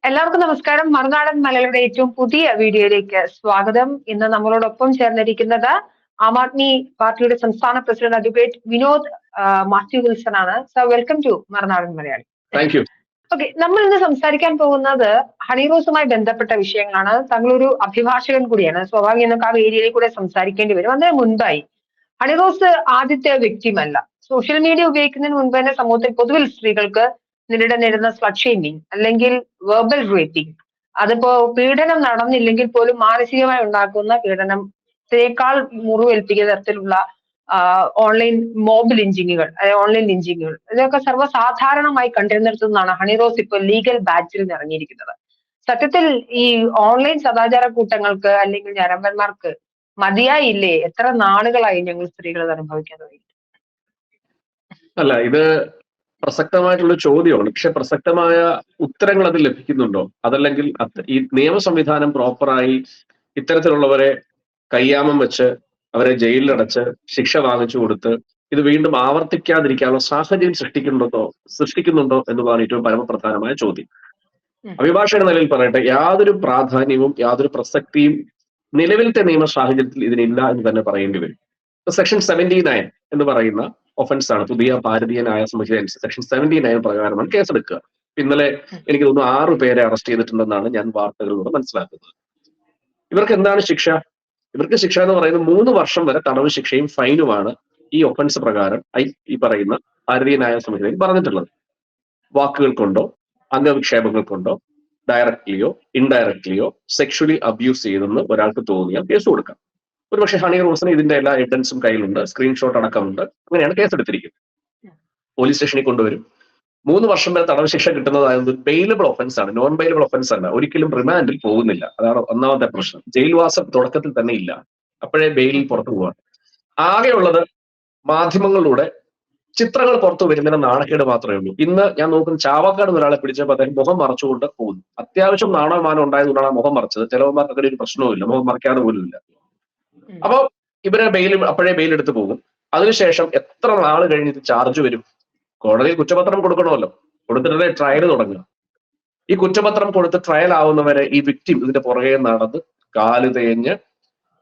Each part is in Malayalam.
എല്ലാവർക്കും നമസ്കാരം. മറുനാടൻ മലയാളിയുടെ ഏറ്റവും പുതിയ വീഡിയോയിലേക്ക് സ്വാഗതം. ഇന്ന് നമ്മളോടൊപ്പം ചേർന്നിരിക്കുന്നത് ആം ആദ്മി പാർട്ടിയുടെ സംസ്ഥാന പ്രസിഡന്റ് അഡ്വക്കേറ്റ് വിനോദ് മാത്യു വിൽസൺ ആണ്. Sir, welcome to Marunadan Malayali. Thank you. Okay, നമ്മൾ ഇന്ന് സംസാരിക്കാൻ പോകുന്നത് ഹണി റോസുമായി ബന്ധപ്പെട്ട വിഷയങ്ങളാണ്. താങ്കളൊരു അഭിഭാഷകൻ കൂടിയാണ്. സ്വാഭാവികം നമുക്ക് ആ ഏരിയയിൽ കൂടെ സംസാരിക്കേണ്ടി വരും. അതിന് മുൻപായി ഹണി റോസ് ആദ്യത്തെ വ്യക്തിമല്ല. സോഷ്യൽ മീഡിയ ഉപയോഗിക്കുന്നതിന് മുൻപ് തന്നെ സമൂഹത്തിൽ പൊതുവിൽ സ്ത്രീകൾക്ക് നേരിടുന്ന സ്ലട്ട് ഷെയ്മിങ് അല്ലെങ്കിൽ വെർബൽ റേപ്പിംഗ്, അതിപ്പോ പീഡനം നടന്നില്ലെങ്കിൽ പോലും മാനസികമായി ഉണ്ടാക്കുന്ന പീഡനത്തെക്കാൾ മുറിവേൽപ്പിക്കുന്ന തരത്തിലുള്ള ഓൺലൈൻ ലിഞ്ചിങ്ങുകൾ ഇതൊക്കെ സർവ്വസാധാരണമായി കണ്ടിരുന്നിടത്തുനിന്നാണ് ഹണി റോസ് ഇപ്പോൾ ലീഗൽ ബാച്ചിൽ ഇറങ്ങിയിരിക്കുന്നത്. സത്യത്തിൽ ഈ ഓൺലൈൻ സദാചാര കൂട്ടങ്ങൾക്ക് അല്ലെങ്കിൽ ഞരമ്പന്മാർക്ക് മതിയായില്ലേ? എത്ര നാളുകളായി ഞങ്ങൾ സ്ത്രീകൾ അത് അനുഭവിക്കാൻ തുടങ്ങി? അല്ല, ഇത് പ്രസക്തമായിട്ടുള്ള ചോദ്യമാണ്. പക്ഷെ പ്രസക്തമായ ഉത്തരങ്ങൾ അതിൽ ലഭിക്കുന്നുണ്ടോ? അതല്ലെങ്കിൽ ഈ നിയമ സംവിധാനം പ്രോപ്പറായി ഇത്തരത്തിലുള്ളവരെ കയ്യാമം വെച്ച് അവരെ ജയിലിലടച്ച് ശിക്ഷ വാങ്ങിച്ചു കൊടുത്ത് ഇത് വീണ്ടും ആവർത്തിക്കാതിരിക്കാനുള്ള സാഹചര്യം സൃഷ്ടിക്കുന്നുണ്ടോ എന്നതാണ് ഏറ്റവും പരമപ്രധാനമായ ചോദ്യം. അഭിഭാഷക നിലയിൽ പറയട്ടെ, യാതൊരു പ്രാധാന്യവും യാതൊരു പ്രസക്തിയും നിലവിലത്തെ നിയമ സാഹചര്യത്തിൽ ഇതിനില്ല എന്ന് തന്നെ പറയേണ്ടി വരും. സെക്ഷൻ 79 എന്ന് പറയുന്ന ഒഫൻസ് ആണ്. പുതിയ ഭാരതീയ ന്യായ സംഹിത സെക്ഷൻ 79 പ്രകാരമാണ് കേസെടുക്കുക. ഇന്നലെ എനിക്ക് തോന്നുന്നു 6 പേരെ അറസ്റ്റ് ചെയ്തിട്ടുണ്ടെന്നാണ് ഞാൻ വാർത്തകളിലൂടെ മനസ്സിലാക്കുന്നത്. ഇവർക്ക് എന്താണ് ശിക്ഷ? ഇവർക്ക് ശിക്ഷ എന്ന് പറയുന്നത് 3 വർഷം വരെ തടവ് ശിക്ഷയും ഫൈനുമാണ് ഈ ഒഫൻസ് പ്രകാരം ഈ പറയുന്ന ഭാരതീയ ന്യായ സംഹിതയിൽ പറഞ്ഞിട്ടുള്ളത്. വാക്കുകൾ കൊണ്ടോ അംഗവിക്ഷേപങ്ങൾ കൊണ്ടോ ഡയറക്ട്ലിയോ ഇൻഡയറക്ട്ലിയോ സെക്ഷലി അബ്യൂസ് ചെയ്തെന്ന് ഒരാൾക്ക് തോന്നിയാൽ കേസ് കൊടുക്കാം. ഒരുപക്ഷെ ഹണി റോസിന് ഇതിന്റെ എല്ലാ എവിഡൻസും കയ്യിലുണ്ട്, സ്ക്രീൻഷോട്ട് അടക്കമുണ്ട്. അങ്ങനെയാണ് കേസെടുത്തിരിക്കുന്നത്. പോലീസ് സ്റ്റേഷനിൽ കൊണ്ടുവരും. 3 വർഷം വരെ തടവ് ശിക്ഷ കിട്ടുന്നതായത് ബെയിലബിൾ ഒഫൻസ് ആണ്, നോൺ ബെയിലബിൾ ഒഫൻസ് അല്ല. ഒരിക്കലും റിമാൻഡിൽ പോകുന്നില്ല. അതാണ് ഒന്നാമത്തെ പ്രശ്നം. ജയിൽവാസം തുടക്കത്തിൽ തന്നെ ഇല്ല, അപ്പോഴേ ബെയിലിൽ പുറത്തു പോവാണ്. ആകെയുള്ളത് മാധ്യമങ്ങളിലൂടെ ചിത്രങ്ങൾ പുറത്തു വരുന്നതിന് നാണക്കേട് മാത്രമേ ഉള്ളൂ. ഇന്ന് ഞാൻ നോക്കുന്ന ചാവക്കാട് ഒരാളെ പിടിച്ചപ്പോൾ അദ്ദേഹം മുഖം മറച്ചുകൊണ്ട് പോകുന്നു. അത്യാവശ്യം നാണവമാനം ഉണ്ടായതുകൊണ്ടാണ് ആ മുഖം മറച്ചത്. ചിലവന്മാർക്ക് അങ്ങനെ ഒരു പ്രശ്നവുമില്ല, മുഖം മറയ്ക്കാതെ പോലും ഇല്ല. അപ്പൊ ഇവരെ അപ്പോഴേ ബെയിൽ എടുത്ത് പോകും. അതിനുശേഷം എത്ര നാള് കഴിഞ്ഞിട്ട് ചാർജ് വരും? കോടതിയിൽ കുറ്റപത്രം കൊടുക്കണമല്ലോ, കൊടുത്തിട്ടേ ട്രയൽ തുടങ്ങുക. ഈ കുറ്റപത്രം കൊടുത്ത് ട്രയൽ ആവുന്നവരെ ഈ വിക്ടിം ഇതിന്റെ പുറകെ നടന്ന് കാല് തേഞ്ഞ്,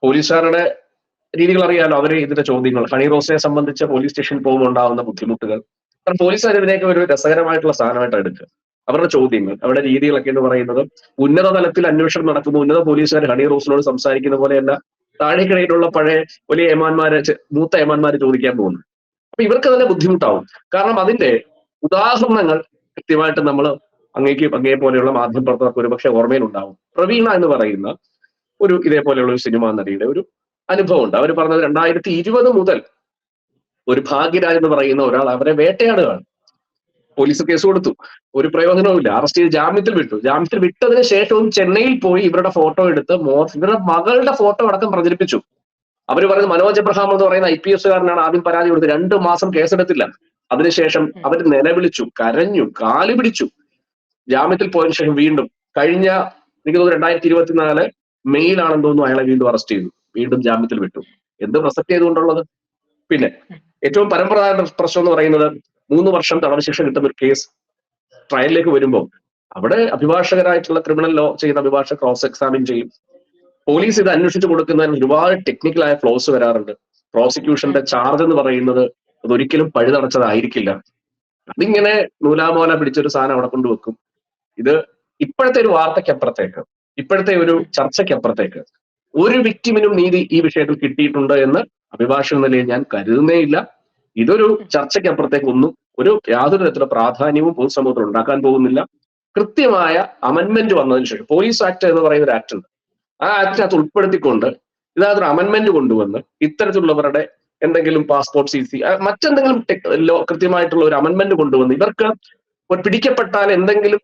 പോലീസുകാരുടെ രീതികൾ അറിയാലോ, അവര് ഇതിന്റെ ചോദ്യങ്ങൾ, ഹണി റോസിനെ സംബന്ധിച്ച് പോലീസ് സ്റ്റേഷനിൽ പോകുമ്പോൾ ഉണ്ടാവുന്ന ബുദ്ധിമുട്ടുകൾ, കാരണം പോലീസുകാർ ഇതിനേക്ക് ഒരു രസകരമായിട്ടുള്ള സാധനമായിട്ട് എടുക്കുക. അവരുടെ ചോദ്യങ്ങൾ, അവരുടെ രീതികളൊക്കെ എന്ന് പറയുന്നത് ഉന്നത തലത്തിൽ അന്വേഷണം നടക്കുമ്പോൾ ഉന്നത പോലീസുകാർ ഹണി റോസിനോട് സംസാരിക്കുന്ന പോലെയല്ല താഴേക്കിടയിലുള്ള പഴയ വലിയ മൂത്ത ഏമാന്മാര് ചോദിക്കാൻ പോകുന്നു. അപ്പൊ ഇവർക്ക് തന്നെ ബുദ്ധിമുട്ടാവും. കാരണം അതിന്റെ ഉദാഹരണങ്ങൾ കൃത്യമായിട്ട് നമ്മൾ അങ്ങേ പോലെയുള്ള മാധ്യമപ്രവർത്തകർക്ക് ഒരുപക്ഷെ ഓർമ്മയിലുണ്ടാവും. പ്രവീണ എന്ന് പറയുന്ന ഒരു ഇതേപോലെയുള്ള ഒരു സിനിമാ നടിയുടെ ഒരു അനുഭവം ഉണ്ട്. അവർ പറഞ്ഞത് 2020 മുതൽ ഒരു ഭാഗ്യരാജ് എന്ന് പറയുന്ന ഒരാൾ അവരെ വേട്ടയാടുകയാണ്. പോലീസ് കേസ് കൊടുത്തു, ഒരു പ്രയോജനവുമില്ല. അറസ്റ്റ് ചെയ്ത് ജാമ്യത്തിൽ വിട്ടു. ജാമ്യത്തിൽ വിട്ടതിന് ശേഷവും ചെന്നൈയിൽ പോയി ഇവരുടെ ഫോട്ടോ എടുത്ത് ഇവരുടെ മകളുടെ ഫോട്ടോ അടക്കം പ്രചരിപ്പിച്ചു. അവർ പറയുന്നത് മനോജ് എബ്രഹാം എന്ന് പറയുന്ന IPS കാരനാണ് ആദ്യം പരാതി കൊടുത്ത് 2 മാസം കേസെടുത്തില്ല. അതിനുശേഷം അവർ നിലവിളിച്ചു, കരഞ്ഞു, കാല് പിടിച്ചു. ജാമ്യത്തിൽ പോയതിനു ശേഷം വീണ്ടും കഴിഞ്ഞ എനിക്ക് തോന്നുന്നു 2024 മെയ്യിലാണെന്ന് തോന്നുന്നു അയാളെ വീണ്ടും അറസ്റ്റ് ചെയ്തു, വീണ്ടും ജാമ്യത്തിൽ വിട്ടു. എന്ത് പ്രസക്തി ആയതുകൊണ്ടുള്ളത്? പിന്നെ ഏറ്റവും പരമ്പരാഗത പ്രശ്നം എന്ന് പറയുന്നത് 3 വർഷം തടവ് ശിക്ഷ കിട്ടുന്ന ഒരു കേസ് ട്രയലിലേക്ക് വരുമ്പോൾ അവിടെ അഭിഭാഷകരായിട്ടുള്ള ക്രിമിനൽ ലോ ചെയ്യുന്ന അഭിഭാഷകർ ക്രോസ് എക്സാമിൻ ചെയ്യും. പോലീസ് ഇത് അന്വേഷിച്ചു കൊടുക്കുന്നതിന് ഒരുപാട് ടെക്നിക്കലായ ഫ്ലോസ് വരാറുണ്ട്. പ്രോസിക്യൂഷന്റെ ചാർജ് എന്ന് പറയുന്നത് അതൊരിക്കലും പഴുതടച്ചതായിരിക്കില്ല. അതിങ്ങനെ നൂലാമോല പിടിച്ചൊരു സാധനം അവിടെ കൊണ്ടുവെക്കും. ഇത് ഇപ്പോഴത്തെ ഒരു വാർത്തയ്ക്കപ്പുറത്തേക്ക്, ഇപ്പോഴത്തെ ഒരു ചർച്ചയ്ക്കപ്പുറത്തേക്ക് ഒരു വിക്ടിമിനും നീതി ഈ വിഷയത്തിൽ കിട്ടിയിട്ടുണ്ട് എന്ന് അഭിഭാഷക നിലയിൽ ഞാൻ കരുതുന്നേ ഇല്ല. ഇതൊരു ചർച്ചയ്ക്കപ്പുറത്തേക്ക് യാതൊരു തരത്തിലുള്ള പ്രാധാന്യവും പൊതുസമൂഹത്തിൽ ഉണ്ടാക്കാൻ പോകുന്നില്ല. കൃത്യമായ അമെന്റ്മെന്റ് വന്നതിന് ശേഷം പോലീസ് ആക്ട് എന്ന് പറയുന്ന ഒരു ആക്ട് ഉണ്ട്. ആ ആക്ടിനകത്ത് ഉൾപ്പെടുത്തിക്കൊണ്ട് ഇതിനകത്തൊരു അമെന്റ്മെന്റ് കൊണ്ടുവന്ന് ഇത്തരത്തിലുള്ളവരുടെ എന്തെങ്കിലും പാസ്പോർട്ട് CC മറ്റെന്തെങ്കിലും കൃത്യമായിട്ടുള്ള ഒരു അമെന്റ്മെന്റ് കൊണ്ടുവന്ന് ഇവർക്ക് പിടിക്കപ്പെട്ടാൽ എന്തെങ്കിലും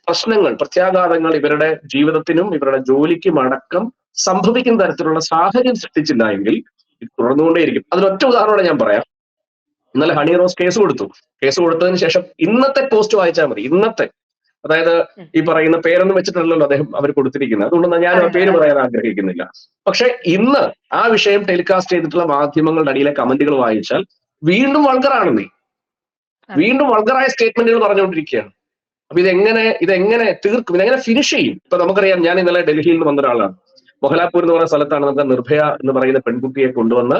പ്രശ്നങ്ങൾ, പ്രത്യാഘാതങ്ങൾ ഇവരുടെ ജീവിതത്തിനും ഇവരുടെ ജോലിക്കും അടക്കം സംഭവിക്കുന്ന തരത്തിലുള്ള സാഹചര്യം സൃഷ്ടിച്ചില്ല എങ്കിൽ ഇത് തുടർന്നുകൊണ്ടേയിരിക്കും. അതിനൊറ്റ ഉദാഹരണം ഞാൻ പറയാം. ഇന്നലെ ഹണി റോസ് കേസ് കൊടുത്തതിന് ശേഷം ഇന്നത്തെ പോസ്റ്റ് വായിച്ചാൽ മതി. ഇന്നത്തെ, അതായത് ഈ പറയുന്ന പേരൊന്നും വെച്ചിട്ടല്ലല്ലോ അവർ കൊടുത്തിരിക്കുന്നത്, അതുകൊണ്ട് ഞാൻ ആ പേര് പറയാൻ ആഗ്രഹിക്കുന്നില്ല. പക്ഷെ ഇന്ന് ആ വിഷയം ടെലികാസ്റ്റ് ചെയ്തിട്ടുള്ള മാധ്യമങ്ങളുടെ അടിയിലെ കമന്റുകൾ വായിച്ചാൽ വീണ്ടും വൾഗറായ സ്റ്റേറ്റ്മെന്റുകൾ പറഞ്ഞുകൊണ്ടിരിക്കുകയാണ്. അപ്പൊ ഇതെങ്ങനെ തീർക്കും, ഇതെങ്ങനെ ഫിനിഷ് ചെയ്യും? ഇപ്പൊ നമുക്കറിയാം, ഞാൻ ഇന്നലെ ഡൽഹിയിൽ നിന്ന് വന്ന ഒരാളാണ്. മൊഹലാപൂർ എന്ന് പറയുന്ന സ്ഥലത്താണ് നമുക്ക് നിർഭയ എന്ന് പറയുന്ന പെൺകുട്ടിയെ കൊണ്ടുവന്ന്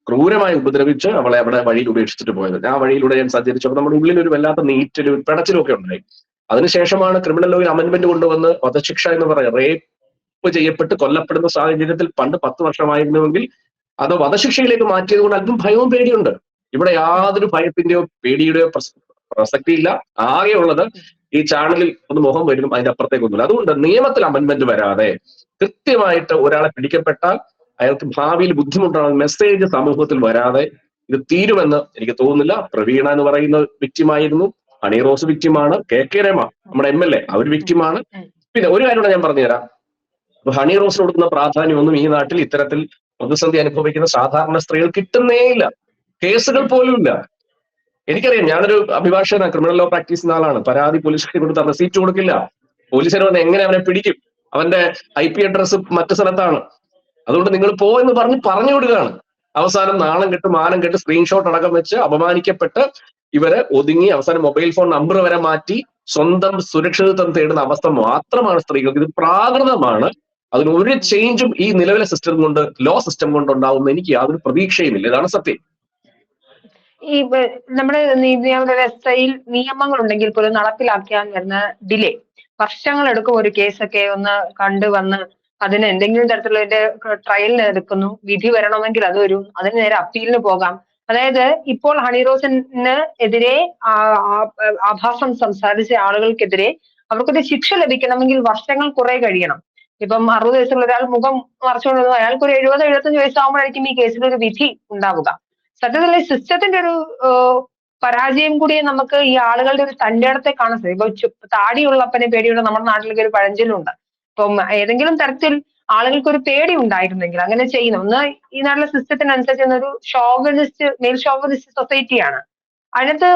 ക്രൂരമായി ഉപദ്രവിച്ച് അവളെ അവിടെ വഴിയിൽ ഉപേക്ഷിച്ചിട്ട് പോയത്. ആ വഴിയിലൂടെ ഞാൻ സഞ്ചരിച്ചപ്പോൾ നമ്മുടെ ഉള്ളിൽ ഒരു വല്ലാത്ത നീറ്റലും പിടച്ചിലും ഒക്കെ ഉണ്ടായി. അതിനുശേഷമാണ് ക്രിമിനൽ ലോയിൽ അമെന്റ്മെന്റ് കൊണ്ടുവന്ന് വധശിക്ഷ എന്ന് പറയുക, റേപ്പ് ചെയ്യപ്പെട്ട് കൊല്ലപ്പെടുന്ന സാഹചര്യത്തിൽ പണ്ട് 10 വർഷമായിരുന്നുവെങ്കിൽ അത് വധശിക്ഷയിലേക്ക് മാറ്റിയത് കൊണ്ട് അല്പം ഭയവും പേടിയുണ്ട്. ഇവിടെ യാതൊരു ഭയത്തിന്റെയോ പേടിയുടെയോ പ്രസക്തിയില്ല. ആകെയുള്ളത് ഈ ചാനലിൽ ഒന്ന് മുഖം വരും, അതിന്റെ അപ്പുറത്തേക്കൊന്നുമില്ല. അതുകൊണ്ട് നിയമത്തിൽ അമെന്റ്മെന്റ് വരാതെ കൃത്യമായിട്ട് ഒരാളെ പിടിക്കപ്പെട്ടാൽ അയാൾക്ക് ഭാവിയിൽ ബുദ്ധിമുട്ടാണ് മെസ്സേജ് സമൂഹത്തിൽ വരാതെ ഇത് തീരുമെന്ന് എനിക്ക് തോന്നുന്നില്ല. പ്രവീണ എന്ന് പറയുന്ന വിക്റ്റിമായിരുന്നു, ഹണി റോസ് വിക്റ്റിമാണ്, KK രമ നമ്മുടെ MLA അവർ വിക്റ്റിമാണ്. പിന്നെ ഒരു കാര്യം ഞാൻ പറഞ്ഞുതരാം, ഹണി റോസിന് കൊടുക്കുന്ന പ്രാധാന്യമൊന്നും ഈ നാട്ടിൽ ഇത്തരത്തിൽ പ്രതിസന്ധി അനുഭവിക്കുന്ന സാധാരണ സ്ത്രീകൾ കിട്ടുന്നേയില്ല. കേസുകൾ പോലും ഇല്ല. എനിക്കറിയാം, ഞാനൊരു അഭിഭാഷകനാണ്, ക്രിമിനൽ ലോ പ്രാക്ടീസ് ചെയ്യുന്ന ആളാണ്. പരാതി പോലീസിനെ കൊടുത്ത റെസീപ്റ്റ് കൊടുക്കില്ല. പോലീസിനെ വന്ന് എങ്ങനെ അവനെ പിടിക്കും? അവന്റെ IP അഡ്രസ് മറ്റു സ്ഥലത്താണ്. അതുകൊണ്ട് നിങ്ങൾ എന്ന് പറഞ്ഞു വിടുകയാണ്. അവസാനം നാണം കെട്ട് മാനം കെട്ട് സ്ക്രീൻഷോട്ട് അടക്കം വെച്ച് അപമാനിക്കപ്പെട്ട് ഇവരെ ഒതുങ്ങി അവസാനം മൊബൈൽ ഫോൺ നമ്പർ വരെ മാറ്റി സ്വന്തം സുരക്ഷിതത്വം തേടുന്ന അവസ്ഥ മാത്രമാണ് സ്ത്രീകൾക്ക്. ഇത് പ്രാകൃതമാണ്. അതിന് ഒരു ചേഞ്ചും ഈ നിലവിലെ സിസ്റ്റം കൊണ്ട്, ലോ സിസ്റ്റം കൊണ്ട് ഉണ്ടാവുന്ന എനിക്ക് യാതൊരു പ്രതീക്ഷയുമില്ല. ഇതാണ് സത്യം. ഈ നമ്മുടെ വ്യവസ്ഥയിൽ നിയമങ്ങൾ ഉണ്ടെങ്കിൽ പോലും നടപ്പിലാക്കാൻ വരുന്ന ഡിലേ, വർഷങ്ങൾ എടുക്കും ഒരു കേസൊക്കെ ഒന്ന് കണ്ടുവന്ന് അതിന് എന്തെങ്കിലും തരത്തിലുള്ള ട്രയലിന് എടുക്കുന്നു, വിധി വരണമെങ്കിൽ അത് വരും, അതിന് നേരെ അപ്പീലിന് പോകാം. അതായത് ഇപ്പോൾ ഹണി റോസിന് എതിരെ ആഭാസം സംസാരിച്ച ആളുകൾക്കെതിരെ അവർക്കൊരു ശിക്ഷ ലഭിക്കണമെങ്കിൽ വർഷങ്ങൾ കുറെ കഴിയണം. ഇപ്പം 60 വയസ്സുള്ള ഒരാൾ മുഖം മറച്ചുകൊണ്ട് അയാൾക്ക് ഒരു 70-75 വയസ്സാകുമ്പോഴായിരിക്കും ഈ കേസിൽ ഒരു വിധി ഉണ്ടാവുക. സത്യത്തിൽ സിസ്റ്റത്തിന്റെ ഒരു പരാജയം കൂടി നമുക്ക് ഈ ആളുകളുടെ ഒരു തന്റേടത്തെ കാണാൻ സാധിക്കും. ഇപ്പൊ താടിയുള്ളപ്പനെ പേടിയുള്ള നമ്മുടെ നാട്ടിലൊക്കെ ഒരു പഴഞ്ചൊല്ലുണ്ട്. ഇപ്പം ഏതെങ്കിലും തരത്തിൽ ആളുകൾക്ക് ഒരു പേടി ഉണ്ടായിരുന്നെങ്കിൽ അങ്ങനെ ചെയ്യുന്നു. ഒന്ന് ഈ നാട്ടിലെ സിസ്റ്റത്തിനനുസരിച്ച് ഒരു ഷോവനിസ്റ്റ്, മെയിൽ ഷോവനിസ്റ്റ് സൊസൈറ്റിയാണ്. അതിനകത്ത്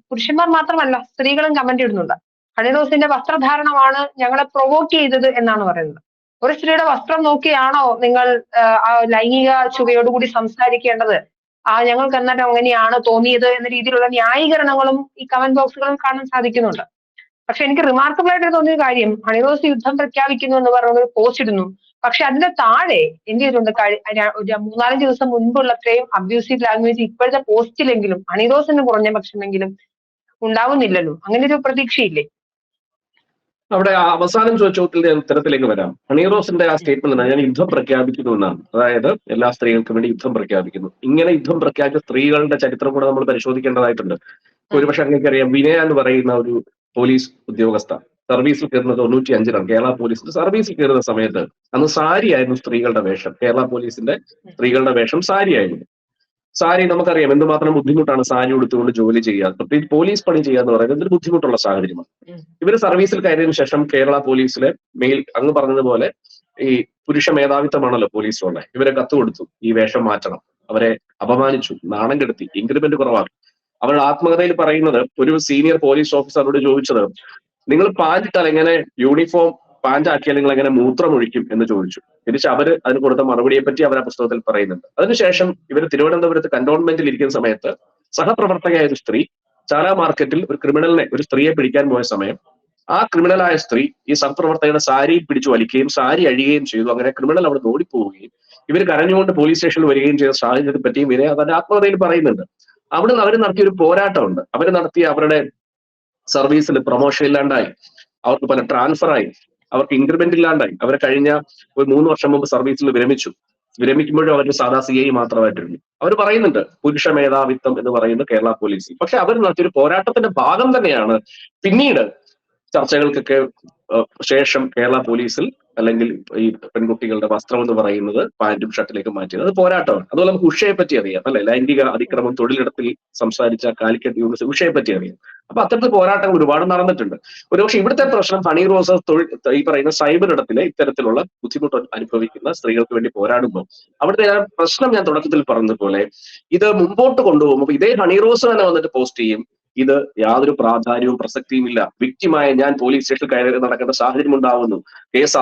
പുരുഷന്മാർ മാത്രമല്ല സ്ത്രീകളും കമന്റ് ഇടുന്നുണ്ട്. ഹണി റോസിന്റെ വസ്ത്രധാരണമാണ് ഞങ്ങളെ പ്രൊവോക്ക് ചെയ്തത് എന്നാണ് പറയുന്നത്. ഒരു സ്ത്രീയുടെ വസ്ത്രം നോക്കിയാണോ നിങ്ങൾ ലൈംഗിക ചുവയോടുകൂടി സംസാരിക്കേണ്ടത്? ഞങ്ങൾക്ക് എന്നിട്ട് അങ്ങനെയാണ് തോന്നിയത് എന്ന രീതിയിലുള്ള ന്യായീകരണങ്ങളും ഈ കമന്റ് ബോക്സുകളും കാണാൻ സാധിക്കുന്നുണ്ട്. പക്ഷെ എനിക്ക് റിമാർക്കബിൾ ആയിട്ട് തോന്നിയ കാര്യം, ഹണി റോസ് യുദ്ധം പ്രഖ്യാപിക്കുന്നു എന്ന് പറയുന്ന ഒരു പോസ്റ്റ് ഇടുന്നു. പക്ഷെ അതിന്റെ താഴെ എന്ത് ചെയ്തിട്ടുണ്ട്, 3-4 ദിവസം മുൻപുള്ള അത്രയും അബ്യൂസീവ് ലാംഗ്വേജ് ഇപ്പോഴത്തെ പോസ്റ്റിലെങ്കിലും ഹണി റോസിന് കുറഞ്ഞ പക്ഷമെങ്കിലും ഉണ്ടാവുന്നില്ലല്ലോ. അങ്ങനെ ഒരു പ്രതീക്ഷയില്ലേ? അവിടെ അവസാനം ചോദ്യത്തിന്റെ ഉത്തരത്തിലേക്ക് വരാം. ഹണി റോസിന്റെ ആ സ്റ്റേറ്റ്മെന്റ് ഞാൻ യുദ്ധം പ്രഖ്യാപിക്കുന്നു എന്നാണ്. അതായത് എല്ലാ സ്ത്രീകൾക്കും വേണ്ടി യുദ്ധം പ്രഖ്യാപിക്കുന്നു. ഇങ്ങനെ യുദ്ധം പ്രഖ്യാപിച്ച സ്ത്രീകളുടെ ചരിത്രം കൂടെ നമ്മൾ പരിശോധിക്കേണ്ടതായിട്ടുണ്ട്. ഒരുപക്ഷെ അങ്ങനെയൊക്കെ വിനയ എന്ന് പറയുന്ന ഒരു പോലീസ് ഉദ്യോഗസ്ഥ സർവീസിൽ കയറുന്നത് 95-ലാണ്. കേരള പോലീസിന്റെ സർവീസിൽ കയറുന്ന സമയത്ത് അന്ന് സാരിയായിരുന്നു സ്ത്രീകളുടെ വേഷം. കേരള പോലീസിന്റെ സ്ത്രീകളുടെ വേഷം സാരിയായിരുന്നു. സാരി നമുക്കറിയാം എന്തുമാത്രം ബുദ്ധിമുട്ടാണ് സാരി ഉടുത്തുകൊണ്ട് ജോലി ചെയ്യുക, പ്രത്യേകിച്ച് പോലീസ് പണി ചെയ്യുക എന്ന് പറയുന്നത് ഒരു ബുദ്ധിമുട്ടുള്ള സാഹചര്യമാണ്. ഇവര് സർവീസിൽ കയറിയതിനു ശേഷം കേരള പോലീസിലെ അങ്ങ് പറഞ്ഞതുപോലെ ഈ പുരുഷ മേധാവിത്വമാണല്ലോ പോലീസിലുള്ള, ഇവരെ കത്ത് കൊടുത്തു ഈ വേഷം മാറ്റണം, അവരെ അപമാനിച്ചു, നാണം കെടുത്തി, ഇൻക്രിമെന്റ് കുറവാക്കി. അവരുടെ ആത്മകഥയിൽ പറയുന്നത്, ഒരു സീനിയർ പോലീസ് ഓഫീസറോട് ചോദിച്ചത്, നിങ്ങൾ പാന്റ് ഇട്ടാൽ എങ്ങനെ യൂണിഫോം പാന്റ് ആക്കിയാൽ നിങ്ങൾ എങ്ങനെ മൂത്രമൊഴിക്കും എന്ന് ചോദിച്ചു. തിരിച്ച് അവര് അതിന് കൊടുത്ത മറുപടിയെ പറ്റി അവർ ആ പുസ്തകത്തിൽ പറയുന്നുണ്ട്. അതിനുശേഷം ഇവർ തിരുവനന്തപുരത്ത് കന്റോൺമെന്റിൽ ഇരിക്കുന്ന സമയത്ത് സഹപ്രവർത്തകയായ ഒരു സ്ത്രീ ചാല മാർക്കറ്റിൽ ഒരു സ്ത്രീയെ പിടിക്കാൻ പോയ സമയം ആ ക്രിമിനലായ സ്ത്രീ ഈ സഹപ്രവർത്തകയുടെ സാരി പിടിച്ചു വലിക്കുകയും സാരി അഴിയുകയും ചെയ്തു. അങ്ങനെ ക്രിമിനൽ അവിടെ ഓടിപ്പോവുകയും ഇവർ കരഞ്ഞുകൊണ്ട് പോലീസ് സ്റ്റേഷനിൽ വരികയും ചെയ്ത സാഹചര്യത്തെ പറ്റിയും ഇവരെ അതിന്റെ ആത്മകഥയിൽ പറയുന്നുണ്ട്. അവിടുന്ന് അവർ നടത്തിയ ഒരു പോരാട്ടമുണ്ട്. അവർ നടത്തിയ അവരുടെ സർവീസിൽ പ്രൊമോഷൻ ഇല്ലാണ്ടായി, അവർക്ക് പല ട്രാൻസ്ഫറായി, അവർക്ക് ഇൻക്രിമെന്റ് ഇല്ലാണ്ടായി. അവർ കഴിഞ്ഞ ഒരു 3 വർഷം മുമ്പ് സർവീസിൽ വിരമിക്കുമ്പോഴും അവർ സാധാ CI മാത്രമായിട്ടിരുന്നു. അവർ പറയുന്നുണ്ട് പുരുഷ മേധാവിത്വം എന്ന് പറയുന്നത് കേരള പോലീസിൽ. പക്ഷെ അവർ നടത്തിയൊരു പോരാട്ടത്തിന്റെ ഭാഗം തന്നെയാണ് പിന്നീട് ചർച്ചകൾക്കൊക്കെ ശേഷം കേരള പോലീസിൽ അല്ലെങ്കിൽ ഈ പെൺകുട്ടികളുടെ വസ്ത്രം എന്ന് പറയുന്നത് പാന്റും ഷർട്ടിലേക്ക് മാറ്റിയത്. അത് പോരാട്ടമാണ്. അതുപോലെ നമുക്ക് ഉഷയെ പറ്റി അറിയാം അല്ലെ, ലൈംഗിക അതിക്രമം തൊഴിലിടത്തിൽ സംസാരിച്ച കാലിക്കറ്റ് യൂണിവേഴ്സിറ്റി ഉഷയെ പറ്റി അറിയാം. അപ്പൊ അത്തരത്തിൽ പോരാട്ടങ്ങൾ ഒരുപാട് നടന്നിട്ടുണ്ട്. ഒരുപക്ഷെ ഇവിടുത്തെ പ്രശ്നം ഹണി റോസ് ഈ പറയുന്ന സൈബർ ഇടത്തിലെ ഇത്തരത്തിലുള്ള ബുദ്ധിമുട്ട് അനുഭവിക്കുന്ന സ്ത്രീകൾക്ക് വേണ്ടി പോരാടുമ്പോൾ അവിടുത്തെ പ്രശ്നം ഞാൻ തുടക്കത്തിൽ പറഞ്ഞതുപോലെ ഇത് മുമ്പോട്ട് കൊണ്ടുപോകുമ്പോൾ ഇതേ ഹണി റോസ് തന്നെ വന്നിട്ട് പോസ്റ്റ് ചെയ്യും, ഇത് യാതൊരു പ്രാധാന്യവും പ്രസക്തിയും ഇല്ല. വിക്റ്റിമായ ഞാൻ പോലീസ് സ്റ്റേഷനിൽ കയറി നടക്കേണ്ട സാഹചര്യം ഉണ്ടാവുന്നു. കേസ്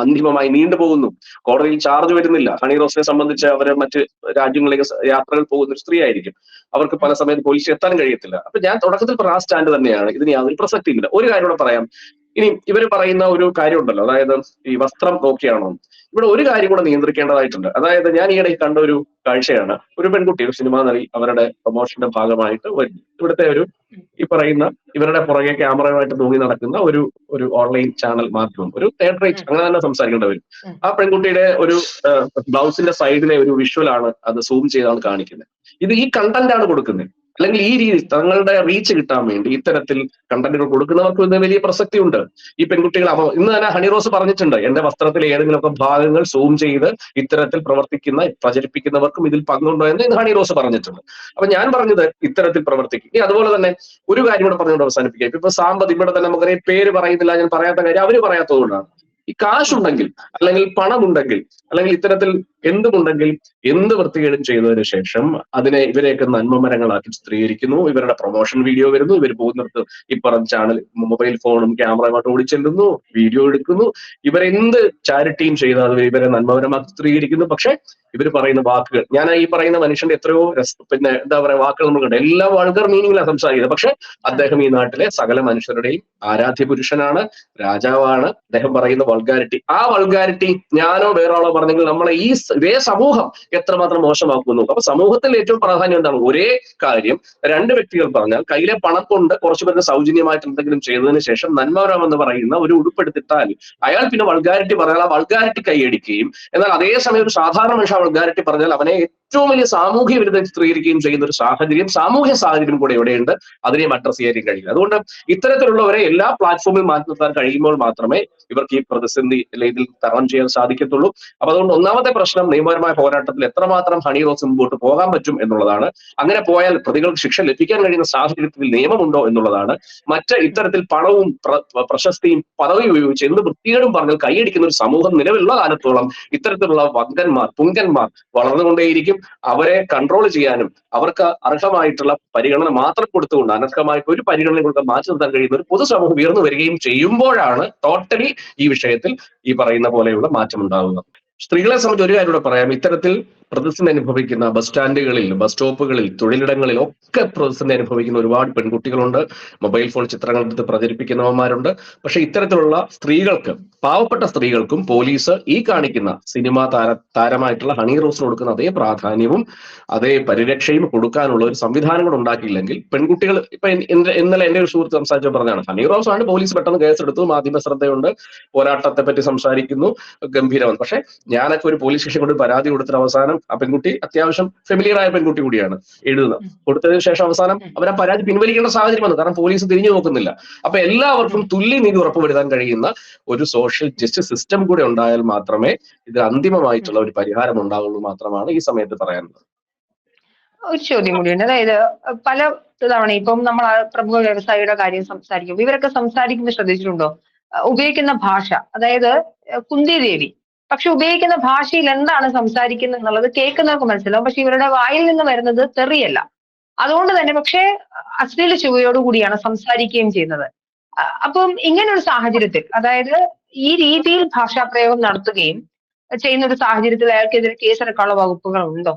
അന്തിമമായി നീണ്ടുപോകുന്നു. കോടതിയിൽ ചാർജ് വരുന്നില്ല. ഹണി റോസിനെ സംബന്ധിച്ച് അവര് മറ്റ് രാജ്യങ്ങളിലേക്ക് യാത്രകൾ പോകുന്ന ഒരു സ്ത്രീ ആയിരിക്കും. അവർക്ക് പല സമയത്ത് പോലീസിൽ എത്താൻ കഴിയത്തില്ല. അപ്പൊ ഞാൻ തുടക്കത്തിൽ പറഞ്ഞ ആ സ്റ്റാൻഡ് തന്നെയാണ്. ഇതിന് യാതൊരു പ്രസക്തിയില്ല. ഒരു കാര്യം കൂടെ പറയാം. ഇനി ഇവര് പറയുന്ന ഒരു കാര്യമുണ്ടല്ലോ, അതായത് ഈ വസ്ത്രം നോക്കിയാണോ, ഇവിടെ ഒരു കാര്യം കൂടെ നിയന്ത്രിക്കേണ്ടതായിട്ടുണ്ട്. അതായത് ഞാൻ ഈയിടെ കണ്ട ഒരു കാഴ്ചയാണ്. ഒരു പെൺകുട്ടി, ഒരു സിനിമാ നടി, അവരുടെ പ്രൊമോഷന്റെ ഭാഗമായിട്ട് ഇവിടുത്തെ ഒരു ഈ പറയുന്ന ഇവരുടെ പുറകെ ക്യാമറയുമായിട്ട് തൂങ്ങി നടക്കുന്ന ഒരു ഓൺലൈൻ ചാനൽ മാധ്യമം, ഒരു തിയേറ്ററേറ്റ്, അങ്ങനെ തന്നെ സംസാരിക്കേണ്ടി വരും. ആ പെൺകുട്ടിയുടെ ഒരു ബ്ലൗസിന്റെ സൈഡിലെ ഒരു വിഷ്വലാണ് അത് സൂം ചെയ്താണ് കാണിക്കുന്നത്. ഇത് ഈ കണ്ടന്റ് ആണ് കൊടുക്കുന്നത്. അല്ലെങ്കിൽ ഈ രീതി തങ്ങളുടെ റീച്ച് കിട്ടാൻ വേണ്ടി ഇത്തരത്തിൽ കണ്ടന്റുകൾ കൊടുക്കുന്നവർക്ക് ഇന്ന് വലിയ പ്രസക്തി ഉണ്ട്. ഈ പെൺകുട്ടികൾ ഇന്ന് തന്നെ ഹണി റോസ് പറഞ്ഞിട്ടുണ്ട്, എന്റെ വസ്ത്രത്തിൽ ഏതെങ്കിലുമൊക്കെ ഭാഗങ്ങൾ സൂം ചെയ്ത് ഇത്തരത്തിൽ പ്രചരിപ്പിക്കുന്നവർക്കും ഇതിൽ പങ്കുണ്ടോ എന്ന് ഇന്ന് ഹണി റോസ് പറഞ്ഞിട്ടുണ്ട്. അപ്പൊ ഞാൻ പറഞ്ഞത് ഇത്തരത്തിൽ പ്രവർത്തിക്കും. ഇനി അതുപോലെ തന്നെ ഒരു കാര്യം കൂടെ പറഞ്ഞുകൊണ്ട് അവസാനിപ്പിക്കാം. ഇപ്പൊ സാമ്പത്ത് ഇവിടെ തന്നെ നമുക്കറിയാം, പേര് പറയുന്നില്ല, ഞാൻ പറയാത്ത കാര്യം അവര് പറയാത്തതുകൊണ്ടാണ്. ഈ കാശുണ്ടെങ്കിൽ, അല്ലെങ്കിൽ പണമുണ്ടെങ്കിൽ, അല്ലെങ്കിൽ ഇത്തരത്തിൽ എന്തുമുണ്ടെങ്കിൽ എന്ത് വൃത്തികേടും ചെയ്തതിനു ശേഷം ഇവരെയൊക്കെ നന്മമരങ്ങളാക്കി ചിത്രീകരിക്കുന്നു. ഇവരുടെ പ്രൊമോഷൻ വീഡിയോ വരുന്നു. ഇവർ പോകുന്നിടത്ത് ഈ പറഞ്ഞ ചാനൽ മൊബൈൽ ഫോണും ക്യാമറയുമായിട്ട് ഓടിച്ചെല്ലുന്നു, വീഡിയോ എടുക്കുന്നു. ഇവരെന്ത് ചാരിറ്റിയും ചെയ്താൽ ഇവരെ നന്മമരമാക്കി ചിത്രീകരിക്കുന്നു. പക്ഷെ ഇവർ പറയുന്ന വാക്കുകൾ, ഞാൻ ഈ പറയുന്ന മനുഷ്യന്റെ എത്രയോ പിന്നെ എന്താ പറയാ വാക്കുകൾ നമ്മൾ കണ്ടു, എല്ലാം വൾഗർ മീനിങ്ങിലാണ് സംസാരിക്കുന്നത്. പക്ഷെ അദ്ദേഹം ഈ നാട്ടിലെ സകല മനുഷ്യരുടെയും ആരാധ്യ പുരുഷനാണ്, രാജാവാണ്. അദ്ദേഹം പറയുന്ന വൾഗാരിറ്റി, ആ വൾഗാരിറ്റി ഞാനോ വേറൊരാളോ പറഞ്ഞെങ്കിൽ നമ്മളെ ഇതേ സമൂഹം എത്രമാത്രം മോശമാക്കുന്നു. അപ്പൊ സമൂഹത്തിൽ ഏറ്റവും പ്രാധാന്യം എന്താണ്? ഒരേ കാര്യം രണ്ട് വ്യക്തികൾ പറഞ്ഞാൽ കയ്യിലെ പണം കൊണ്ട് കുറച്ചു പേർക്ക് സൗജന്യമായിട്ട് എന്തെങ്കിലും ചെയ്തതിനു ശേഷം നന്മവരം എന്ന് പറയുന്ന ഒരു ഉടുപ്പെടുത്തിട്ടാൽ അയാൾ പിന്നെ വൾഗാരിറ്റി പറഞ്ഞാൽ ആ വൾഗാരിറ്റി കൈയടിക്കുകയും, എന്നാൽ അതേസമയം ഒരു സാധാരണ മനുഷ്യ വൾഗാരിറ്റി പറഞ്ഞാൽ അവനെ ഏറ്റവും വലിയ സാമൂഹ്യ വിരുദ്ധം ചിത്രീകരിക്കുകയും ചെയ്യുന്ന ഒരു സാഹചര്യം, സാമൂഹ്യ സാഹചര്യം കൂടെ എവിടെയുണ്ട്, അതിനെയും അഡ്രസ് ചെയ്യാൻ കഴിയില്ല. അതുകൊണ്ട് ഇത്തരത്തിലുള്ളവരെ എല്ലാ പ്ലാറ്റ്ഫോമിൽ മാറ്റി നിർത്താൻ കഴിയുമ്പോൾ മാത്രമേ ഇവർക്ക് ഈ പ്രതിസന്ധി ഇതിൽ തരണം ചെയ്യാൻ സാധിക്കത്തുള്ളൂ. അപ്പൊ അതുകൊണ്ട് ഒന്നാമത്തെ പ്രശ്നം, നിയമപരമായ പോരാട്ടത്തിൽ എത്രമാത്രം ഹണി റോസ് മുമ്പോട്ട് പോകാൻ പറ്റും എന്നുള്ളതാണ്. അങ്ങനെ പോയാൽ പ്രതികൾക്ക് ശിക്ഷ ലഭിക്കാൻ കഴിയുന്ന സാഹചര്യത്തിൽ നിയമമുണ്ടോ എന്നുള്ളതാണ്. മറ്റ് ഇത്തരത്തിൽ പണവും പ്രശസ്തിയും പദവിയും ഉപയോഗിച്ച് എന്ത് വൃത്തികേടും പറഞ്ഞാൽ കൈയടിക്കുന്ന ഒരു സമൂഹം നിലവിലുള്ള കാലത്തോളം ഇത്തരത്തിലുള്ള വങ്കന്മാർ, പുങ്കന്മാർ വളർന്നുകൊണ്ടേയിരിക്കും. അവരെ കൺട്രോൾ ചെയ്യാനും അവർക്ക് അർഹമായിട്ടുള്ള പരിഗണന മാത്രം കൊടുത്തുകൊണ്ട് അനർഹമായിട്ട് ഒരു പരിഗണന കൊടുക്കാൻ മാറ്റി നിർത്താൻ കഴിയുന്ന ഒരു പൊതുസമൂഹം ഉയർന്നു വരികയും ചെയ്യുമ്പോഴാണ് ടോട്ടലി ഈ വിഷയത്തിൽ ഈ പറയുന്ന പോലെയുള്ള മാറ്റം ഉണ്ടാകുന്നത്. സ്ത്രീകളെ സംബന്ധിച്ച് ഒരു കാര്യം കൂടെ പറയാം. ഇത്തരത്തിൽ പ്രതിസന്ധി അനുഭവിക്കുന്ന ബസ് സ്റ്റാൻഡുകളിൽ, ബസ് സ്റ്റോപ്പുകളിൽ, തൊഴിലിടങ്ങളിൽ ഒക്കെ പ്രതിസന്ധി അനുഭവിക്കുന്ന ഒരുപാട് പെൺകുട്ടികളുണ്ട്. മൊബൈൽ ഫോൺ ചിത്രങ്ങൾ എടുത്ത് പ്രചരിപ്പിക്കുന്നവന്മാരുണ്ട്. പക്ഷെ ഇത്തരത്തിലുള്ള സ്ത്രീകൾക്ക്, പാവപ്പെട്ട സ്ത്രീകൾക്കും പോലീസ് ഈ കാണിക്കുന്ന സിനിമാ താരമായിട്ടുള്ള ഹണി റോസിന് കൊടുക്കുന്ന അതേ പ്രാധാന്യവും അതേ പരിരക്ഷയും കൊടുക്കാനുള്ള ഒരു സംവിധാനം കൂടെ ഉണ്ടാക്കിയില്ലെങ്കിൽ പെൺകുട്ടികൾ, ഇപ്പൊ ഇന്നലെ എന്റെ ഒരു സുഹൃത്ത് സംസാരിച്ചു പറഞ്ഞാണ്, ഹണി റോസ് ആണ് പോലീസ് പെട്ടെന്ന് കേസെടുത്തു, മാധ്യമ ശ്രദ്ധയുണ്ട്, പോരാട്ടത്തെ പറ്റി സംസാരിക്കുന്നു, ഗംഭീരമാണ്. പക്ഷെ ഞാനൊക്കെ ഒരു പോലീസ് സ്റ്റേഷൻ കൊണ്ട് പരാതി കൊടുത്തിട്ട് അവസാനം ആ പെൺകുട്ടി അത്യാവശ്യം ഫെമിലിയർ ആയ പെൺകുട്ടി കൂടിയാണ്, എഴുതുന്നത്. കൊടുത്തതിനു ശേഷം അവസാനം അവർ ആ പരാതി പിൻവലിക്കേണ്ട സാഹചര്യം വന്നു. കാരണം പോലീസ് തിരിഞ്ഞു നോക്കുന്നില്ല. അപ്പൊ എല്ലാവർക്കും തുല്യനീതി ഉറപ്പുവരുത്താൻ കഴിയുന്ന ഒരു സോഷ്യൽ ജസ്റ്റിസ് സിസ്റ്റം കൂടെ ഉണ്ടായാൽ മാത്രമേ ഇത് അന്തിമമായിട്ടുള്ള ഒരു പരിഹാരം ഉണ്ടാവുള്ളൂ മാത്രമാണ് ഈ സമയത്ത് പറയാനുള്ളത്. ഒരു ചോദ്യം കൂടിയുണ്ട്. അതായത് പല തവണ ഇപ്പം നമ്മൾ പ്രമുഖ വ്യവസായിയുടെ കാര്യം സംസാരിക്കും, ഇവരൊക്കെ സംസാരിക്കുന്നത് ശ്രദ്ധിച്ചിട്ടുണ്ടോ? ഉപയോഗിക്കുന്ന ഭാഷ, അതായത് കുന്തി ദേവി, പക്ഷെ ഉപയോഗിക്കുന്ന ഭാഷയിൽ എന്താണ് സംസാരിക്കുന്നത് എന്നുള്ളത് കേൾക്കുന്നവർക്ക് മനസ്സിലാവും. പക്ഷെ ഇവരുടെ വായിൽ നിന്ന് വരുന്നത് തെറിയല്ല. അതുകൊണ്ട് തന്നെ പക്ഷേ അശ്ലീല ചുവയോടുകൂടിയാണ് സംസാരിക്കുകയും ചെയ്യുന്നത്. അപ്പം ഇങ്ങനെ ഒരു സാഹചര്യത്തിൽ, അതായത് ഈ രീതിയിൽ ഭാഷാപ്രയോഗം നടത്തുകയും ചെയ്യുന്ന ഒരു സാഹചര്യത്തിൽ അയാൾക്കെതിരെ കേസെടുക്കാനുള്ള വകുപ്പുകൾ ഉണ്ടോ?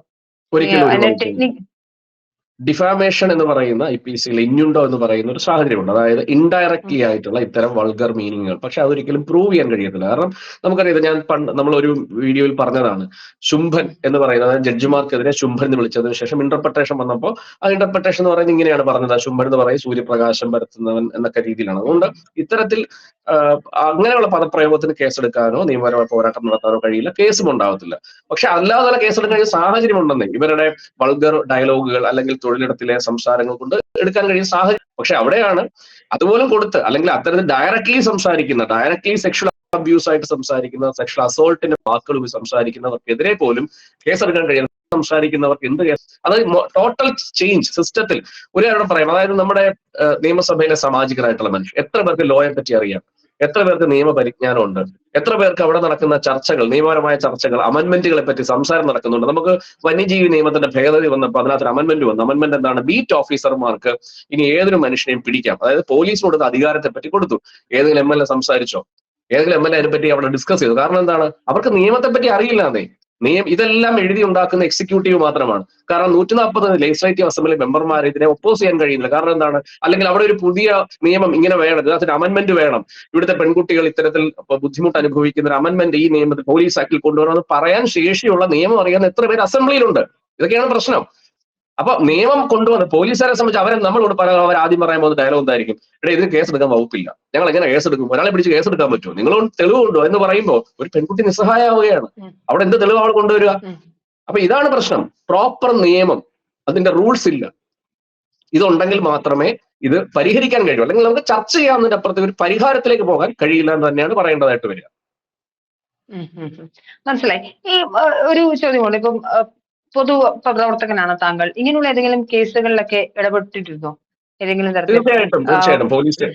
ഒരിക്കലും ഡിഫാമേഷൻ എന്ന് പറയുന്ന IPC ഇഞ്ഞുണ്ടോ എന്ന് പറയുന്ന ഒരു സാഹചര്യമുണ്ട്. അതായത് ഇൻഡയറക്ട്ലി ആയിട്ടുള്ള ഇത്തരം വൾഗർ മീനിങ്ങുകൾ. പക്ഷെ അതൊരിക്കലും പ്രൂവ് ചെയ്യാൻ കഴിയത്തില്ല. കാരണം നമുക്കറിയാം, ഞാൻ നമ്മളൊരു വീഡിയോയിൽ പറഞ്ഞതാണ്, ശുംഭൻ എന്ന് പറയുന്നത്, ജഡ്ജിമാർക്കെതിരെ ശുംഭൻ എന്ന് വിളിച്ചതിന് ശേഷം ഇന്റർപ്രിട്ടേഷൻ വന്നപ്പോൾ ആ ഇന്റർപ്രിട്ടേഷൻ എന്ന് പറയുന്നത് ഇങ്ങനെയാണ് പറഞ്ഞത്, ശുംഭൻ എന്ന് പറയുന്നത് സൂര്യപ്രകാശം പരത്തുന്നവൻ എന്നൊക്കെ രീതിയിലാണ്. അതുകൊണ്ട് ഇത്തരത്തിൽ അങ്ങനെയുള്ള പദപ്രയോഗത്തിന് കേസെടുക്കാനോ നിയമപരമായ പോരാട്ടം നടത്താനോ കഴിയില്ല, കേസും ഉണ്ടാവത്തില്ല. പക്ഷെ അല്ലാതെ കേസെടുക്കാൻ കഴിയുന്ന സാഹചര്യം ഉണ്ടെന്നേ ഇവരുടെ വൾഗർ ഡയലോഗുകൾ അല്ലെങ്കിൽ തൊഴിലിടത്തിലെ സംസാരങ്ങൾ കൊണ്ട് എടുക്കാൻ കഴിയുന്ന സാഹചര്യം. പക്ഷെ അവിടെയാണ് അതുപോലെ കൊടുത്ത്, അല്ലെങ്കിൽ അത്തരത്തിൽ ഡയറക്ട്ലി സെക്ഷൽ അബ്യൂസ് ആയിട്ട് സംസാരിക്കുന്ന, സെക്ഷൽ അസോൾട്ടിന്റെ വാക്കുകൾ സംസാരിക്കുന്നവർക്കെതിരെ പോലും കേസെടുക്കാൻ കഴിയുന്ന സംസാരിക്കുന്നവർക്ക് എന്ത് കേസ്? അത് ടോട്ടൽ ചേഞ്ച് സിസ്റ്റത്തിൽ ഒരു കാര്യം പറയാം. അതായത് നമ്മുടെ നിയമസഭയിലെ സാമാജികരായിട്ടുള്ള മനുഷ്യർ, എത്ര പേർക്ക് ലോയെ പറ്റി അറിയാം? എത്ര പേർക്ക് നിയമപരിജ്ഞാനമുണ്ട്, എത്ര പേർക്ക് അവിടെ നടക്കുന്ന ചർച്ചകൾ, നിയമപരമായ ചർച്ചകൾ, അമെന്റ്മെന്റുകളെ പറ്റി സംസാരം നടക്കുന്നുണ്ട്. നമുക്ക് വന്യജീവി നിയമത്തിന്റെ ഭേദഗതി വന്നപ്പോൾ അതിനകത്തൊരു അമെന്റ്മെന്റ് വന്നു. അമെന്റ്മെന്റ് എന്താണ്? ബീറ്റ് ഓഫീസർമാർക്ക് ഇനി ഏതൊരു മനുഷ്യനെയും പിടിക്കാം. അതായത് പോലീസിനോട് അധികാരത്തെ പറ്റി കൊടുത്തു. ഏതെങ്കിലും MLA സംസാരിച്ചോ, ഏതെങ്കിലും MLA അതിനെ പറ്റി അവിടെ ഡിസ്കസ് ചെയ്തു. കാരണം എന്താണ്? അവർക്ക് നിയമത്തെ പറ്റി അറിയില്ലാന്നേ. ഇതെല്ലാം എഴുതി ഉണ്ടാക്കുന്ന എക്സിക്യൂട്ടീവ് മാത്രമാണ്. കാരണം 140 ലെജിസ്ലേറ്റീവ് അസംബ്ലി മെമ്പർമാർ ഇതിനെ ഒപ്പോസ് ചെയ്യാൻ കഴിയുന്നില്ല. കാരണം എന്താണ്? അല്ലെങ്കിൽ അവിടെ ഒരു പുതിയ നിയമം ഇങ്ങനെ വേണം, ഇതിനകത്തൊരു അമെന്റ്മെന്റ് വേണം, ഇവിടുത്തെ പെൺകുട്ടികൾ ഇത്തരത്തിൽ ബുദ്ധിമുട്ട് അനുഭവിക്കുന്ന ഒരു അമെന്റ്മെന്റ് ഈ നിയമത്തിൽ പോലീസ് ആക്ടിൽ കൊണ്ടുവരണമെന്ന് പറയാൻ ശേഷിയുള്ള നിയമം അറിയാവുന്ന എത്ര പേര് അസംബ്ലിയിലുണ്ട്? ഇതൊക്കെയാണ് പ്രശ്നം. അപ്പൊ നിയമം കൊണ്ടുവന്ന് പോലീസുകാരെ സംബന്ധിച്ച് അവരെ നമ്മളോട് അവർ ആദ്യം പറയാൻ പോകുന്ന ഡയലോഗ് എന്തായിരിക്കും? ഇവിടെ ഇതിന് കേസെടുക്കാൻ വകുപ്പില്ല, ഞങ്ങൾ എങ്ങനെ കേസെടുക്കും, ഒരാളെ പിടിച്ച് കേസെടുക്കാൻ പറ്റുമോ, നിങ്ങളോട് തെളിവുണ്ടോ എന്ന് പറയുമ്പോൾ ഒരു പെൺകുട്ടി നിസ്സഹായാവുകയാണ്. അവിടെ എന്ത് തെളിവ് അവൾ കൊണ്ടുവരിക? അപ്പൊ ഇതാണ് പ്രശ്നം. പ്രോപ്പർ നിയമം, അതിന്റെ റൂൾസ് ഇല്ല. ഇതുണ്ടെങ്കിൽ മാത്രമേ ഇത് പരിഹരിക്കാൻ കഴിയൂ. അല്ലെങ്കിൽ നമുക്ക് ചർച്ച ചെയ്യാവുന്നതിന്റെ അപ്പുറത്ത് ഒരു പരിഹാരത്തിലേക്ക് പോകാൻ കഴിയില്ല എന്ന് തന്നെയാണ് പറയേണ്ടതായിട്ട് വരിക. മനസ്സിലായി. ഈ ഒരു ചോദ്യമുണ്ട്. ഇപ്പം പൊതു പ്രവർത്തകനാണ് താങ്കൾ. ഇങ്ങനെയുള്ള ഏതെങ്കിലും കേസുകളിലൊക്കെ ഇടപെട്ടിരുന്നോ? ഏതെങ്കിലും തരത്തിൽ? തീർച്ചയായിട്ടും പോലീസ്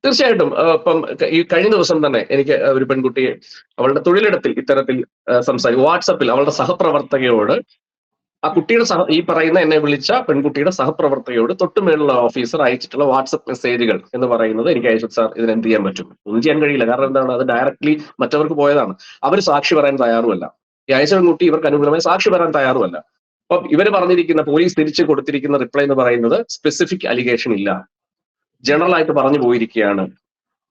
തീർച്ചയായിട്ടും. ഇപ്പം ഈ കഴിഞ്ഞ ദിവസം തന്നെ എനിക്ക് ഒരു പെൺകുട്ടിയെ അവളുടെ തൊഴിലിടത്തിൽ ഇത്തരത്തിൽ വാട്സപ്പിൽ അവളുടെ സഹപ്രവർത്തകയോട്, ആ കുട്ടിയുടെ ഈ പറയുന്ന എന്നെ വിളിച്ച പെൺകുട്ടിയുടെ സഹപ്രവർത്തകയോട് തൊട്ടുമേലുള്ള ഓഫീസർ അയച്ചിട്ടുള്ള വാട്സപ്പ് മെസ്സേജുകൾ എന്ന് പറയുന്നത് എനിക്ക് അയച്ചു, സാർ ഇതിന് എന്ത് ചെയ്യാൻ പറ്റും? ഒന്നും ചെയ്യാൻ കഴിയില്ല. കാരണം എന്താണ്? അത് ഡയറക്ട്ലി മറ്റവർക്ക് പോയതാണ്. അവർ സാക്ഷി പറയാൻ തയ്യാറുമല്ല. ഈ അയച്ച പെൺകുട്ടി ഇവർക്ക് അനുകൂലമായി സാക്ഷി പറയാൻ തയ്യാറുമല്ല. അപ്പൊ ഇവര് പറഞ്ഞിരിക്കുന്ന, പോലീസ് തിരിച്ചു കൊടുത്തിരിക്കുന്ന റിപ്ലൈ എന്ന് പറയുന്നത് സ്പെസിഫിക് അലിഗേഷൻ ഇല്ല, ജനറൽ ആയിട്ട് പറഞ്ഞു പോയിരിക്കുകയാണ്.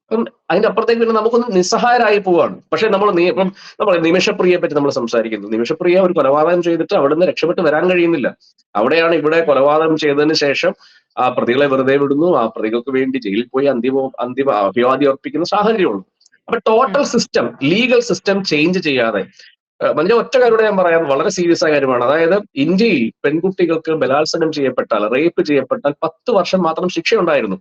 അപ്പം അതിന്റെ അപ്പുറത്തേക്ക് പിന്നെ നമുക്കൊന്ന് നിസ്സഹായരായി പോവാണ്. പക്ഷെ നമ്മൾ നിമിഷപ്രിയയെ പറ്റി നമ്മൾ സംസാരിക്കുന്നു. നിമിഷപ്രിയ ഒരു കൊലപാതകം ചെയ്തിട്ട് അവിടുന്ന് രക്ഷപ്പെട്ട് വരാൻ കഴിയുന്നില്ല. അവിടെയാണ് ഇവിടെ കൊലപാതകം ചെയ്തതിന് ശേഷം ആ പ്രതികളെ വെറുതെ വിടുന്നു, ആ പ്രതികൾക്ക് വേണ്ടി ജയിലിൽ പോയി അന്തിമ അഭിവാദ്യം അർപ്പിക്കുന്ന സാഹചര്യമുള്ളൂ. അപ്പൊ total system, legal system change ചെയ്യാതെ, മനുഷ്യ ഒറ്റ കാര്യത്തോടെ ഞാൻ പറയാം, വളരെ സീരിയസ് ആയ കാര്യമാണ്. അതായത് ഇന്ത്യയിൽ പെൺകുട്ടികൾക്ക് ബലാത്സംഗം ചെയ്യപ്പെട്ടാൽ, റേപ്പ് ചെയ്യപ്പെട്ടാൽ 10 വർഷം മാത്രം ശിക്ഷ ഉണ്ടായിരുന്നു.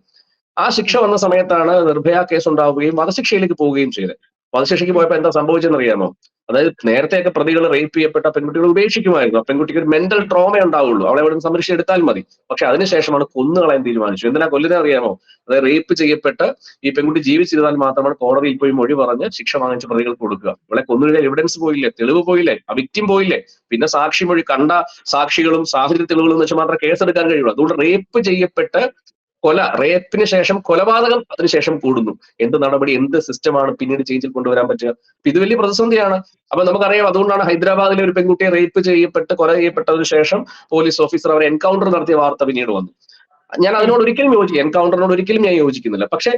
ആ ശിക്ഷ വന്ന സമയത്താണ് നിർഭയ കേസ് ഉണ്ടാവുകയും വധശിക്ഷയിലേക്ക് പോവുകയും ചെയ്തത്. വധശിക്ഷയ്ക്ക് പോയപ്പോൾ എന്താ സംഭവിച്ചെന്ന് അറിയാമോ? അതായത് നേരത്തെയൊക്കെ പ്രതികൾ റേപ്പ് ചെയ്യപ്പെട്ട പെൺകുട്ടികൾ ഉപേക്ഷിക്കുമായിരുന്നു. ആ പെൺകുട്ടിക്ക് ഒരു മെന്റൽ ട്രോമ ഉണ്ടാവുള്ളൂ, അവളെ അവിടെ നിന്ന് സംരക്ഷിച്ചെടുത്താൽ മതി. പക്ഷെ അതിനുശേഷമാണ് കൊന്നുകളയാൻ തീരുമാനിച്ചു. എന്തിനാ കൊല്ലുന്നത് അറിയാമോ? അതായത് റേപ്പ് ചെയ്യപ്പെട്ട് ഈ പെൺകുട്ടി ജീവിച്ചിരുന്നാൽ മാത്രമാണ് കോടതിയിൽ പോയി മൊഴി പറഞ്ഞ് ശിക്ഷ വാങ്ങിച്ച് പ്രതികൾക്ക് കൊടുക്കുക. ഇവിടെ കൊന്നുകളയാൻ എവിഡൻസ് പോയില്ലേ, തെളിവ് പോയില്ലേ, ആ വിക്ടിം പോയില്ലേ, പിന്നെ സാക്ഷി മൊഴി, കണ്ട സാക്ഷികളും സാഹചര്യ തെളിവുകളും വെച്ച് മാത്രമേ കേസെടുക്കാൻ കഴിയുള്ളൂ. അതുകൊണ്ട് റേപ്പ് ചെയ്യപ്പെട്ട് റേപ്പിന് ശേഷം കൊലപാതകം അതിനുശേഷം കൂടുന്നു. എന്ത് നടപടി, എന്ത് സിസ്റ്റമാണ് പിന്നീട് ചേഞ്ചിൽ കൊണ്ടുവരാൻ പറ്റുക? ഇത് വലിയ പ്രതിസന്ധിയാണ്. അപ്പൊ നമുക്കറിയാം, അതുകൊണ്ടാണ് ഹൈദരാബാദിലെ ഒരു പെൺകുട്ടിയെ റേപ്പ് ചെയ്യപ്പെട്ട് കൊല ചെയ്യപ്പെട്ടതിനു ശേഷം പോലീസ് ഓഫീസർ അവരെ എൻകൗണ്ടർ നടത്തിയ വാർത്ത പിന്നീട് വന്നു. ഞാൻ അതിനോട് ഒരിക്കലും എൻകൗണ്ടറിനോട് ഒരിക്കലും ഞാൻ യോജിക്കുന്നില്ല. പക്ഷെ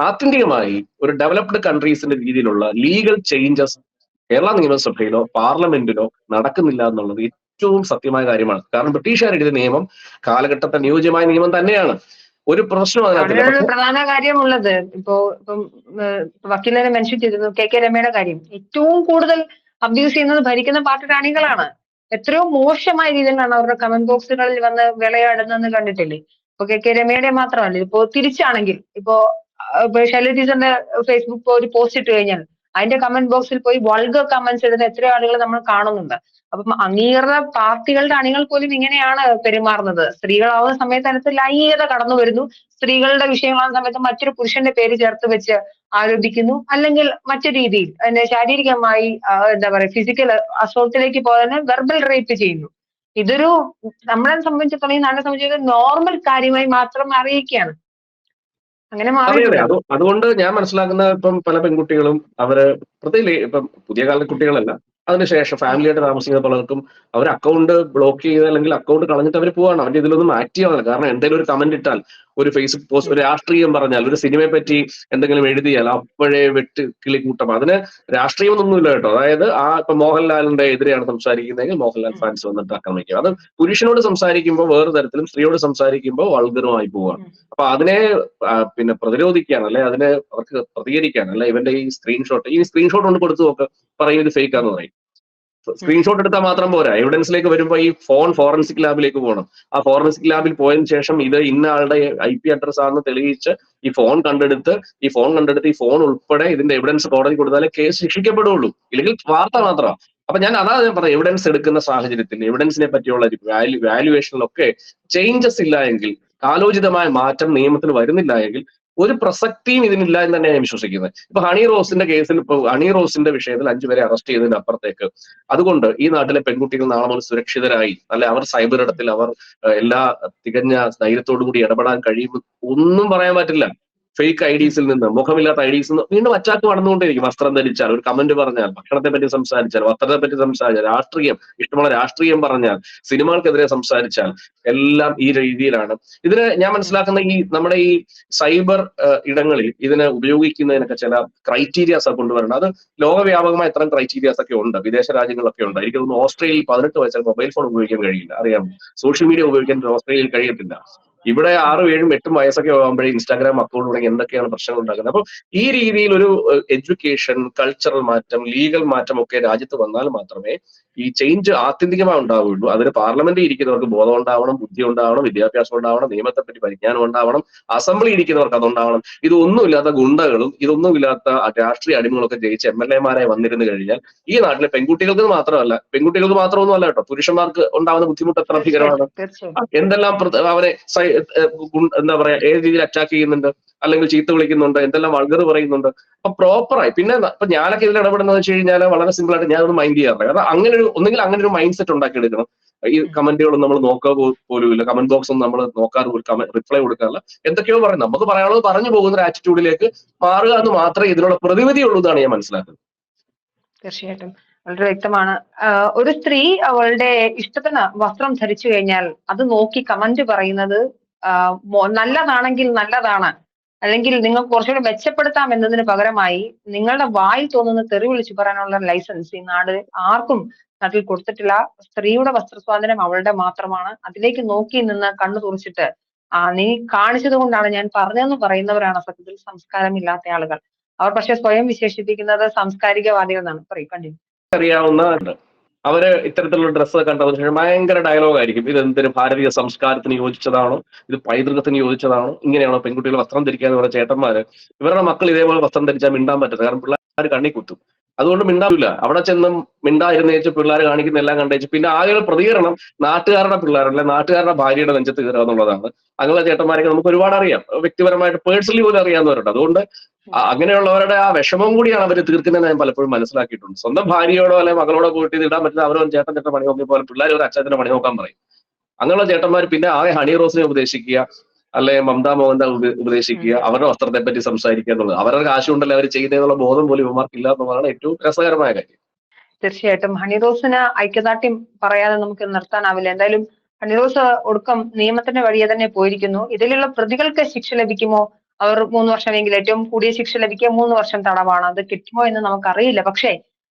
ആത്യന്തികമായി ഒരു ഡെവലപ്ഡ് കൺട്രീസിന്റെ രീതിയിലുള്ള ലീഗൽ ചേഞ്ചസ് കേരള നിയമസഭയിലോ പാർലമെന്റിലോ നടക്കുന്നില്ല എന്നുള്ളത് ഏറ്റവും സത്യമായ കാര്യമാണ്. കാരണം ബ്രിട്ടീഷുകാർ എഴുതിയ നിയമം കാലഘട്ടത്തെ അനുയോജ്യമായ നിയമം തന്നെയാണ്. ഒരു പ്രശ്നം അതിനകത്തില്ല. പ്രധാന കാര്യമുള്ളത് ഇപ്പം വക്കീലിനെ മെൻഷൻ ചെയ്തിരുന്നു, KK രമയുടെ കാര്യം. ഏറ്റവും കൂടുതൽ അബ്യൂസ് ചെയ്യുന്നത് ഭരിക്കുന്ന പാർട്ടിയുടെ അണികളാണ്. എത്രയോ മോശമായ രീതിയിലാണ് അവരുടെ കമന്റ് ബോക്സുകളിൽ വന്ന് വിളയാടുന്നതെന്ന് കണ്ടിട്ടില്ലേ? ഇപ്പൊ KK രമയുടെ മാത്രമല്ല, ഇപ്പോ തിരിച്ചാണെങ്കിൽ ഇപ്പോ ശൈലജ ടീച്ചറിന്റെ ഫേസ്ബുക്ക് ഒരു പോസ്റ്റ് ഇട്ട് കഴിഞ്ഞാൽ അതിന്റെ കമന്റ് ബോക്സിൽ പോയി വൾഗർ കമന്റ്സ് ഇടുന്ന എത്രയോ ആളുകൾ നമ്മൾ കാണുന്നുണ്ട്. അപ്പം അംഗീകൃത പാർട്ടികളുടെ അണികൾ പോലും ഇങ്ങനെയാണ് പെരുമാറുന്നത്. സ്ത്രീകളാവുന്ന സമയത്ത് അതിനകത്ത് ലൈംഗികത കടന്നു വരുന്നു, സ്ത്രീകളുടെ വിഷയങ്ങളാകുന്ന സമയത്ത് മറ്റൊരു പുരുഷന്റെ പേര് ചേർത്ത് വെച്ച് ആരോപിക്കുന്നു, അല്ലെങ്കിൽ മറ്റു രീതിയിൽ ശാരീരികമായി എന്താ പറയുക, ഫിസിക്കൽ അസോൾട്ടിലേക്ക് പോകാൻ വെർബൽ റേപ്പ് ചെയ്യുന്നു. ഇതൊരു നമ്മളെ സംബന്ധിച്ചിടത്തോളം, ഈ നാടിനെ സംബന്ധിച്ചിടത്തോളം നോർമൽ കാര്യമായി മാത്രം അറിയിക്കുകയാണ്. അങ്ങനെ മാറിയിട്ടുണ്ട്. അതുകൊണ്ട് ഞാൻ മനസ്സിലാക്കുന്ന ഇപ്പം പല പെൺകുട്ടികളും അവര് പ്രത്യേകിച്ച് ഇപ്പം പുതിയ കാല കുട്ടികളല്ല, അതിനുശേഷം ഫാമിലിയായിട്ട് താമസിക്കുന്ന പലർക്കും അവർ അക്കൗണ്ട് ബ്ലോക്ക് ചെയ്ത് അല്ലെങ്കിൽ അക്കൗണ്ട് കളഞ്ഞിട്ട് അവർ പോവാണ്. അവരുടെ ഇതിലൊന്നും ആക്റ്റീവ് ആവില്ല. കാരണം എന്തെങ്കിലും ഒരു കമന്റ് ഇട്ടാൽ, ഒരു ഫേസ്ബുക്ക് പോസ്റ്റ്, ഒരു രാഷ്ട്രീയം പറഞ്ഞാൽ, ഒരു സിനിമയെ പറ്റി എന്തെങ്കിലും എഴുതിയാൽ അപ്പോഴേ വെട്ട് കിളിക്കൂട്ടം. അതിന് രാഷ്ട്രീയമൊന്നുമില്ല കേട്ടോ. അതായത് ഇപ്പൊ മോഹൻലാലിന്റെ എതിരെയാണ് സംസാരിക്കുന്നതെങ്കിൽ മോഹൻലാൽ ഫാൻസ് വന്നിട്ട് ആക്രമിക്കുക. അത് പുരുഷനോട് സംസാരിക്കുമ്പോൾ വേറെ തരത്തിലും, സ്ത്രീയോട് സംസാരിക്കുമ്പോൾ വൾഗറുമായി പോവുകയാണ്. അപ്പൊ അതിനെ പിന്നെ പ്രതിരോധിക്കാൻ, അല്ലെ അതിനെ അവർക്ക് പ്രതികരിക്കാൻ, അല്ലെ ഇവന്റെ ഈ സ്ക്രീൻഷോട്ട് കൊണ്ട് കൊടുത്തു നോക്ക്, പറയും ഇത് ഫേക്ക് ആണെന്ന് പറയും. സ്ക്രീൻഷോട്ട് എടുത്താൽ മാത്രം പോരാ, എവിഡൻസിലേക്ക് വരുമ്പോൾ ഈ ഫോൺ ഫോറൻസിക് ലാബിലേക്ക് പോകണം. ആ ഫോറൻസിക് ലാബിൽ പോയതിനു ശേഷം ഇത് ഇന്ന ആളുടെ IP അഡ്രസ് ആണെന്ന് തെളിയിച്ച് ഈ ഫോൺ കണ്ടെടുത്ത് ഈ ഫോൺ ഉൾപ്പെടെ ഇതിന്റെ എവിഡൻസ് കോടതി കൊടുത്താലേ കേസ് ശിക്ഷിക്കപ്പെടുള്ളൂ. ഇല്ലെങ്കിൽ വാർത്ത മാത്രമാണ്. അപ്പൊ ഞാൻ പറയാം, എവിഡൻസ് എടുക്കുന്ന സാഹചര്യത്തിൽ എവിഡൻസിനെ പറ്റിയുള്ള വാല്യുവേഷനിലൊക്കെ ചേഞ്ചസ് ഇല്ല എങ്കിൽ, കാലോചിതമായ മാറ്റം നിയമത്തിൽ വരുന്നില്ല എങ്കിൽ ഒരു പ്രസക്തിയും ഇതിനില്ല എന്ന് തന്നെയാണ് ഞാൻ വിശ്വസിക്കുന്നത്. ഇപ്പൊ ഹണി റോസിന്റെ കേസിൽ, ഇപ്പൊ ഹണി റോസിന്റെ വിഷയത്തിൽ 5 പേരെ അറസ്റ്റ് ചെയ്തതിന് അപ്പുറത്തേക്ക് അതുകൊണ്ട് ഈ നാട്ടിലെ പെൺകുട്ടികൾ നാളെ മുതൽ സുരക്ഷിതരായി, അല്ലെ അവർ സൈബർ ഇടത്തിൽ അവർ എല്ലാ തികഞ്ഞ ധൈര്യത്തോടു കൂടി ഇടപെടാൻ കഴിയും ഒന്നും പറയാൻ പറ്റില്ല. ഫേക്ക് ഐഡീസിൽ നിന്ന്, മുഖമില്ലാത്ത ഐഡീസിൽ നിന്ന് വീണ്ടും അറ്റാക്ക് നടന്നുകൊണ്ടേയിരിക്കും. വസ്ത്രം ധരിച്ചാൽ, ഒരു കമന്റ് പറഞ്ഞാൽ, ഭക്ഷണത്തെ പറ്റി സംസാരിച്ചാൽ, വസ്ത്രത്തെ പറ്റി സംസാരിച്ചാൽ, രാഷ്ട്രീയം, ഇഷ്ടമുള്ള രാഷ്ട്രീയം പറഞ്ഞാൽ, സിനിമകൾക്കെതിരെ സംസാരിച്ചാൽ എല്ലാം ഈ രീതിയിലാണ്. ഇതിന് ഞാൻ മനസ്സിലാക്കുന്ന ഈ നമ്മുടെ ഈ സൈബർ ഇടങ്ങളിൽ ഇതിനെ ഉപയോഗിക്കുന്നതിനൊക്കെ ചില ക്രൈറ്റീരിയാസ് കൊണ്ടുവരണം. അത് ലോകവ്യാപകമായ ഇത്തരം ക്രൈറ്റീരിയാസ് ഒക്കെ ഉണ്ട്, വിദേശ രാജ്യങ്ങളിലൊക്കെ ഉണ്ട്. എനിക്ക് തോന്നുന്നു ഓസ്ട്രേലിയയിൽ 18 വയസ്സിൽ മൊബൈൽ ഫോൺ ഉപയോഗിക്കാൻ കഴിയില്ല, അറിയാം. സോഷ്യൽ മീഡിയ ഉപയോഗിക്കാൻ ഓസ്ട്രേലിയയിൽ കഴിയത്തില്ല. ഇവിടെ 6, 7, 8 വയസ്സൊക്കെ ആകുമ്പോഴേ ഇൻസ്റ്റാഗ്രാം അക്കൗണ്ട് തുടങ്ങി എന്തൊക്കെയാണ് പ്രശ്നങ്ങൾ ഉണ്ടാക്കുന്നത്. അപ്പൊ ഈ രീതിയിൽ ഒരു എഡ്യൂക്കേഷൻ, കൾച്ചറൽ മാറ്റം, ലീഗൽ മാറ്റം ഒക്കെ രാജ്യത്ത് വന്നാൽ മാത്രമേ ഈ ചേഞ്ച് ആത്യന്തികമായി ഉണ്ടാവുകയുള്ളൂ. അതിന് പാർലമെന്റിൽ ഇരിക്കുന്നവർക്ക് ബോധം ഉണ്ടാവണം, ബുദ്ധി ഉണ്ടാവണം, വിദ്യാഭ്യാസം ഉണ്ടാവണം, നിയമത്തെപ്പറ്റി പരിജ്ഞാനം ഉണ്ടാവണം, അസംബ്ലി ഇരിക്കുന്നവർക്ക് അതുണ്ടാവണം. ഇതൊന്നുമില്ലാത്ത ഗുണ്ടകളും ഇതൊന്നുമില്ലാത്ത രാഷ്ട്രീയ അടിമകളൊക്കെ ജയിച്ച് MLA-മാരായി വന്നിരുന്നു കഴിഞ്ഞാൽ ഈ നാട്ടിലെ പെൺകുട്ടികൾക്ക് മാത്രമല്ല, പെൺകുട്ടികൾക്ക് മാത്രമൊന്നും അല്ല കേട്ടോ, പുരുഷന്മാർക്ക് ഉണ്ടാവുന്ന ബുദ്ധിമുട്ട് എത്ര ഭീകരമാണ്. എന്തെല്ലാം അവരെ എന്താ പറയാ, ഏത് രീതിയിൽ അറ്റാക്ക് ചെയ്യുന്നുണ്ട്, അല്ലെങ്കിൽ ചീത്ത വിളിക്കുന്നുണ്ട്, എന്തെല്ലാം വൾഗർ പറയുന്നുണ്ട്. അപ്പൊ പ്രോപ്പറായി പിന്നെ ഇപ്പൊ ഞാനൊക്കെ ഇതിൽ ഇടപെടുന്നത് വെച്ച് കഴിഞ്ഞാൽ വളരെ സിമ്പിൾ ആയിട്ട് ഞാനൊന്ന് മൈൻഡ് ചെയ്യാറില്ല. കാരണം ഒന്നെങ്കിൽ അങ്ങനെ ഒരു മൈൻഡ് സെറ്റ് ഉണ്ടാക്കിയെടുക്കണം. ഈ കമന്റുകളൊന്നും നമ്മൾ നോക്കുക പോലും ഇല്ല, കമന്റ് ബോക്സ് ഒന്നും നമ്മൾ നോക്കാറ്, റിപ്ലൈ കൊടുക്കാറില്ല. എന്തൊക്കെയോ പറയും, നമുക്ക് പറയാനുള്ളത് പറഞ്ഞു പോകുന്ന ഒരു ആറ്റിറ്റ്യൂഡിലേക്ക് മാറുക എന്ന് മാത്രമേ ഇതിനുള്ള പ്രതിവിധിയുള്ളൂ എന്നാണ് ഞാൻ മനസ്സിലാക്കുന്നത്. തീർച്ചയായിട്ടും വളരെ വ്യക്തമാണ്. ഒരു സ്ത്രീ അവളുടെ ഇഷ്ടത്തിന് വസ്ത്രം ധരിച്ചു കഴിഞ്ഞാൽ അത് നോക്കി കമന്റ് പറയുന്നത് നല്ലതാണെങ്കിൽ നല്ലതാണ്, അല്ലെങ്കിൽ നിങ്ങൾക്ക് കുറച്ചുകൂടി മെച്ചപ്പെടുത്താം എന്നതിന് പകരമായി നിങ്ങളുടെ വായിൽ തോന്നുന്ന തെറി വിളിച്ചു പറയാനുള്ള ലൈസൻസ് ഈ ആർക്കും നാട്ടിൽ കൊടുത്തിട്ടില്ല. സ്ത്രീയുടെ വസ്ത്രസ്വാതന്ത്ര്യം അവളുടെ മാത്രമാണ്. അതിലേക്ക് നോക്കി നിന്ന് കണ്ണു തുറച്ചിട്ട് നീ കാണിച്ചത് കൊണ്ടാണ് ഞാൻ പറഞ്ഞതെന്ന് പറയുന്നവരാണ് സത്യത്തിൽ സംസ്കാരമില്ലാത്ത ആളുകൾ. അവർ പക്ഷെ സ്വയം വിശേഷിപ്പിക്കുന്നത് സാംസ്കാരികവാദികൾ എന്നാണ്. പറയും കണ്ടിന്യൂ. അറിയാവുന്ന അവര് ഇത്തരത്തിലുള്ള ഡ്രസ്സ് കണ്ടതിന് ശേഷം ഭയങ്കര ഡയലോഗ് ആയിരിക്കും. ഇത് എന്തൊരു ഭാരതീയ സംസ്കാരത്തിന് യോജിച്ചതാണോ, ഇത് പൈതൃകത്തിന് യോജിച്ചതാണോ, ഇങ്ങനെയാണോ പെൺകുട്ടികൾ വസ്ത്രം ധരിക്കാന്ന് പറഞ്ഞ ചേട്ടന്മാര് ഇവരുടെ മക്കൾ ഇതേപോലെ വസ്ത്രം ധരിച്ചാൽ മിണ്ടാൻ പറ്റത്തില്ല. കാരണം പിള്ളേർ കണ്ണി കുത്തും, അതുകൊണ്ട് മിണ്ടാവില്ല. അവിടെ ചെന്നും മിണ്ടായിരുന്നേച്ച് പിള്ളേർ കാണിക്കുന്ന എല്ലാം കണ്ടേച്ച് പിന്നെ ആകെ പ്രതികരണം നാട്ടുകാരുടെ പിള്ളേരല്ല, നാട്ടുകാരുടെ ഭാര്യയുടെ നെഞ്ചത്ത് കയറുക എന്നുള്ളതാണ്. അങ്ങനെയുള്ള ചേട്ടന്മാരൊക്കെ നമുക്ക് ഒരുപാട് അറിയാം, വ്യക്തിപരമായിട്ട് പേഴ്സണലി പോലും അറിയാവുന്നവരുണ്ട്. അതുകൊണ്ട് അങ്ങനെയുള്ളവരുടെ ആ വിഷമം കൂടിയാണ് അവർ തീർക്കുന്നതെന്ന് ഞാൻ പലപ്പോഴും മനസ്സിലാക്കിയിട്ടുണ്ട്. സ്വന്തം ഭാര്യയോടോ അല്ലെങ്കിൽ മകളോടോ പോയിട്ട് ഇത് ഇടാൻ പറ്റുന്ന അവരോ ചേട്ടൻ പണി നോക്കിയ പോലെ പിള്ളേർ ഒരു അച്ഛന്റെ പണി നോക്കാൻ പറയും. അങ്ങനെയുള്ള ചേട്ടന്മാർ പിന്നെ ആകെ ഹണി റോസിനെ ഉപദേശിക്കുക, അല്ലെ മമതാ മോഹൻദാ ഉപദേശിക്കുക, അവരുടെ വസ്ത്രത്തെ പറ്റി സംസാരിക്കുക എന്നുള്ളത്. അവരുടെ കാശുണ്ടല്ലോ അവർ ചെയ്യുന്നതിനുള്ള ബോധം പോലും ഇവർക്ക് ഇല്ല എന്നുള്ളതാണ് ഏറ്റവും രസകരമായ കാര്യം. തീർച്ചയായിട്ടും ഹണി റോസിന് ഐക്യദാർഢ്യം പറയാതെ നമുക്ക് നിർത്താനാവില്ല. എന്തായാലും ഹണി റോസ് ഒടുക്കം നിയമത്തിന്റെ വഴിയെ തന്നെ പോയിരിക്കുന്നു. ഇതിലുള്ള പ്രതികൾക്ക് ശിക്ഷ ലഭിക്കുമോ? അവർ 3 വർഷമെങ്കിലും, ഏറ്റവും കൂടിയ ശിക്ഷ ലഭിക്കുക 3 വർഷം തടവാണ്. അത് കിട്ടുമോ എന്ന് നമുക്കറിയില്ല. പക്ഷേ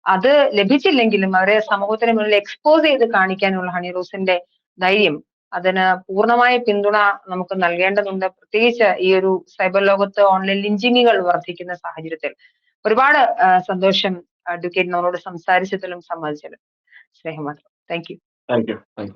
അത് ലഭിച്ചില്ലെങ്കിലും അവരെ സമൂഹത്തിന് മുന്നിൽ എക്സ്പോസ് ചെയ്ത് കാണിക്കാനുള്ള ഹണി റോസിന്റെ ധൈര്യം, അതിന് പൂർണ്ണമായ പിന്തുണ നമുക്ക് നൽകേണ്ടതുണ്ട്. പ്രത്യേകിച്ച് ഈ ഒരു സൈബർ ലോകത്ത് ഓൺലൈൻ ലിഞ്ചിങ്ങുകൾ വർദ്ധിക്കുന്ന സാഹചര്യത്തിൽ. ഒരുപാട് സന്തോഷം അഡ്വക്കേറ്റ് നമ്മളോട് സംസാരിച്ചതിലും സമ്മതിച്ചതിലും. സ്നേഹം മാത്രം. Thank you.